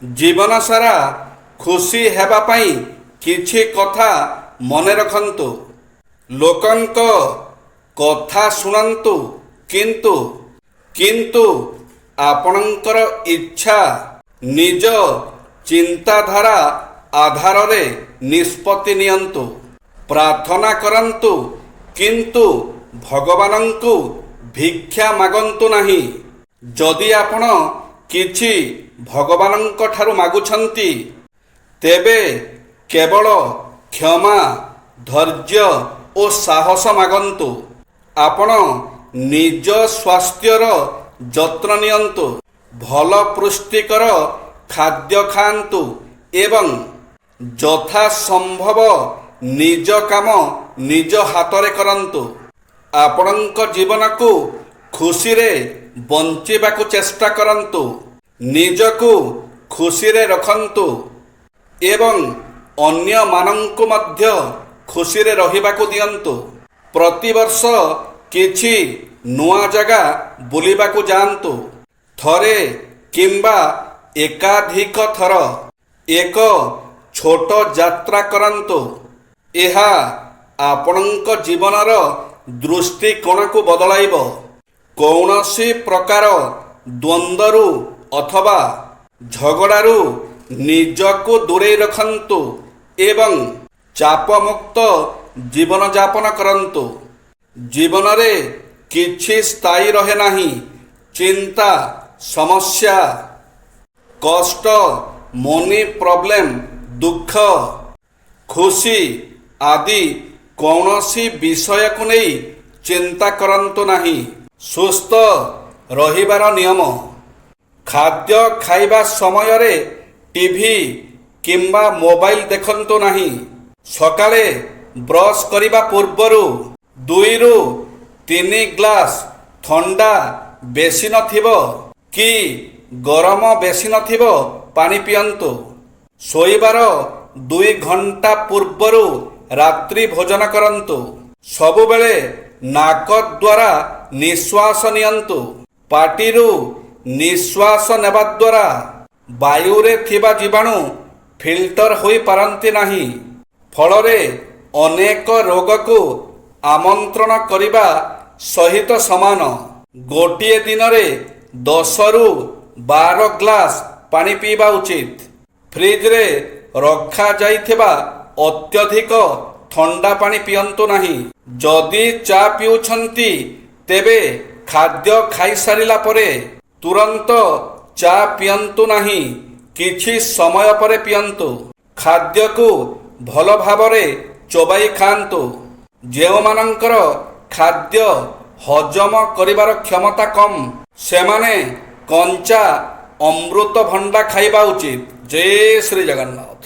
ଜୀବନ ସାରା ଖୁସି ହେବା ପାଇଁ କିଛି କଥା ମନେ ରଖନ୍ତୁ। ଲୋକଙ୍କ କଥା ଶୁଣନ୍ତୁ, କିନ୍ତୁ କିନ୍ତୁ ଆପଣଙ୍କର ଇଚ୍ଛା ନିଜ ଚିନ୍ତାଧାରା ଆଧାରରେ ନିଷ୍ପତ୍ତି ନିଅନ୍ତୁ। ପ୍ରାର୍ଥନା କରନ୍ତୁ, କିନ୍ତୁ ଭଗବାନଙ୍କୁ ଭିକ୍ଷା ମାଗନ୍ତୁ ନାହିଁ। ଯଦି ଆପଣ କିଛି ଭଗବାନଙ୍କ ଠାରୁ ମାଗୁଛନ୍ତି, ତେବେ କେବଳ କ୍ଷମା, ଧୈର୍ଯ୍ୟ ଓ ସାହସ ମାଗନ୍ତୁ। ଆପଣ ନିଜ ସ୍ୱାସ୍ଥ୍ୟର ଯତ୍ନ ନିଅନ୍ତୁ, ଭଲ ପୁଷ୍ଟିକର ଖାଦ୍ୟ ଖାଆନ୍ତୁ ଏବଂ ଯଥାସମ୍ଭବ ନିଜ କାମ ନିଜ ହାତରେ କରନ୍ତୁ। ଆପଣଙ୍କ ଜୀବନକୁ ଖୁସିରେ ବଞ୍ଚିବାକୁ ଚେଷ୍ଟା କରନ୍ତୁ। ନିଜକୁ ଖୁସିରେ ରଖନ୍ତୁ ଏବଂ ଅନ୍ୟମାନଙ୍କୁ ମଧ୍ୟ ଖୁସିରେ ରହିବାକୁ ଦିଅନ୍ତୁ। ପ୍ରତିବର୍ଷ କିଛି ନୂଆ ଜାଗା ବୁଲିବାକୁ ଯାଆନ୍ତୁ। ଥରେ କିମ୍ବା ଏକାଧିକ ଥର ଏକ ଛୋଟ ଯାତ୍ରା କରନ୍ତୁ। ଏହା ଆପଣଙ୍କ ଜୀବନର ଦୃଷ୍ଟିକୋଣକୁ ବଦଳାଇବ। କୌଣସି ପ୍ରକାର ଦ୍ୱନ୍ଦ୍ୱରୁ ଅଥବା ଝଗଡ଼ାରୁ ନିଜକୁ ଦୂରେଇ ରଖନ୍ତୁ ଏବଂ ଚାପମୁକ୍ତ ଜୀବନଯାପନ କରନ୍ତୁ। ଜୀବନରେ କିଛି ସ୍ଥାୟୀ ରହେ ନାହିଁ। ଚିନ୍ତା, ସମସ୍ୟା, କଷ୍ଟ, ମନି ପ୍ରୋବ୍ଲେମ, ଦୁଃଖ, ଖୁସି ଆଦି କୌଣସି ବିଷୟକୁ ନେଇ ଚିନ୍ତା କରନ୍ତୁ ନାହିଁ। ସୁସ୍ଥ ରହିବାର ନିୟମ। ଖାଦ୍ୟ ଖାଇବା ସମୟରେ ଟିଭି କିମ୍ବା ମୋବାଇଲ ଦେଖନ୍ତୁ ନାହିଁ। ସକାଳେ ବ୍ରଶ କରିବା ପୂର୍ବରୁ 2ରୁ 3 ଗ୍ଲାସ ଥଣ୍ଡା, ବେଶୀ ନଥିବ କି ଗରମ ବେଶୀ ନଥିବ ପାଣି ପିଅନ୍ତୁ। ଶୋଇବାର 2 ଘଣ୍ଟା ପୂର୍ବରୁ ରାତ୍ରି ଭୋଜନ କରନ୍ତୁ। ସବୁବେଳେ ନାକ ଦ୍ୱାରା ନିଶ୍ୱାସ ନିଅନ୍ତୁ। ପାଟିରୁ ନିଶ୍ୱାସ ନେବା ଦ୍ୱାରା ବାୟୁରେ ଥିବା ଜୀବାଣୁ ଫିଲ୍ଟର ହୋଇପାରନ୍ତି ନାହିଁ। ଫଳରେ ଅନେକ ରୋଗକୁ ଆମନ୍ତ୍ରଣ କରିବା ସହିତ ସମାନ। ଗୋଟିଏ ଦିନରେ 10ରୁ 12 ଗ୍ଲାସ ପାଣି ପିଇବା ଉଚିତ। ଫ୍ରିଜରେ ରଖାଯାଇଥିବା ଅତ୍ୟଧିକ ଥଣ୍ଡା ପାଣି ପିଅନ୍ତୁ ନାହିଁ। ଯଦି ଚା ପିଉଛନ୍ତି, ତେବେ ଖାଦ୍ୟ ଖାଇସାରିଲା ପରେ ତୁରନ୍ତ ଚା ପିଅନ୍ତୁ ନାହିଁ। କିଛି ସମୟ ପରେ ପିଅନ୍ତୁ। ଖାଦ୍ୟକୁ ଭଲ ଭାବରେ ଚୋବାଇ ଖାଆନ୍ତୁ। ଯେଉଁମାନଙ୍କର ଖାଦ୍ୟ ହଜମ କରିବାର କ୍ଷମତା କମ୍, ସେମାନେ କଞ୍ଚା ଅମୃତଭଣ୍ଡା ଖାଇବା ଉଚିତ। ଜୟ ଶ୍ରୀ ଜଗନ୍ନାଥ।